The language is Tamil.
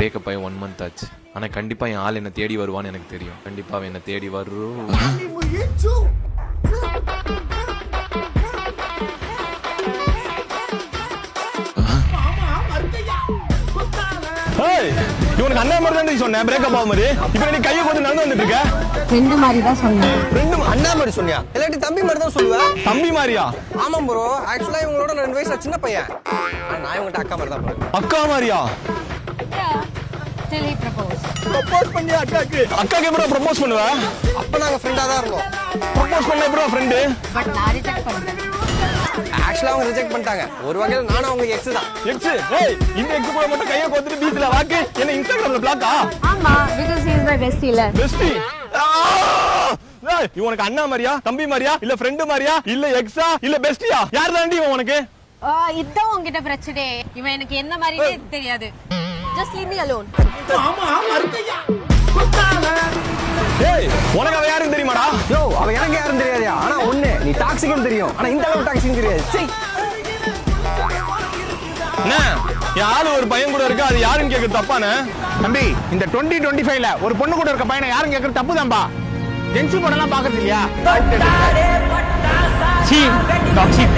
பிரேக்கப் ஆகி 1 month ஆச்சு. ஆனா கண்டிப்பா என் ஆள் என்ன தேடி வருவான்னு எனக்கு தெரியும். கண்டிப்பா அவன் என்ன தேடி வரும். இவனுக்கு அண்ணா மாதிரி தான் சொன்னேன் பிரேக்கப் ஆகும் மாதிரி. இப்ப நீ கையை கொண்டு நடந்து வந்துட்டு இருக்க. ஃப்ரெண்ட் மாதிரி தான் சொன்னேன். ஃப்ரெண்ட் அண்ணா மாதிரி சொன்னியா? இல்லாட்டி தம்பி மாதிரி தான் சொல்லுவ? தம்பி மாதிரியா? ஆமா ப்ரோ. ஆக்சுவலா இவங்களோட 2 வயசு சின்ன பையன். நான் இவங்கட்ட அக்கா மாதிரி தான் பாருங்க. அக்கா மாதிரியா? Till he proposed. ப்ரப்போஸ் பண்ணி அக்காக்கு எப்பறம் ப்ரப்போஸ் பண்ணுவ? அப்ப நாங்க ஃப்ரெண்டா தான் இருந்தோம். ப்ரப்போஸ் பண்ண எப்பறம் ஃப்ரெண்ட்? பட் நான் ரிஜெக்ட் பண்ணிட்டேன். ஆக்சுவலா அவங்க ரிஜெக்ட் பண்ணிட்டாங்க. ஒரு வகையில நானும் அவங்க எக்ஸ் தான். எக்ஸ்? ஏய் இந்த எக்ஸ் கூட மட்டும் கைய கோத்துட்டு பீச்ல வாக்கு என்ன இன்ஸ்டாகிராம்ல பிளாக்கா? ஆமா, because he is my bestie இல்ல. பெஸ்டி. ஏய் இவனுக்கு அண்ணா மாதிரியா? தம்பி மாதிரியா? இல்ல ஃப்ரெண்ட் மாதிரியா? இல்ல எக்ஸா? இல்ல பெஸ்டியா? யார் தாண்டி இவன் உனக்கு? இதான் உன்கிட்ட பிரச்சனை. இவன் எனக்கு என்ன மாதிரியே தெரியாது. Just leave me alone. ஆமா மறுக்கையா. ஏய் உனக்கு அவ யாருன்னு தெரியுமாடா? யோ அவ எனக்கு யாருன்னு தெரியாதயா? ஆனா ஒண்ணு நீ டாக்ஸிக்னு தெரியும். ஆனா இந்த அளவுக்கு டாக்ஸிக் தெரியாது. சீ. என்ன யாரு ஒரு பையன் கூட இருக்கு அது யாருன்னு கேக்குறது தப்பானே? தம்பி இந்த 2025ல ஒரு பொண்ணு கூட இருக்க பையனை யாரும் கேக்குறது தப்பு தான்பா. ஜென்சி படம் எல்லாம் பாக்குறது இல்லையா? சீ டாக்ஸிக்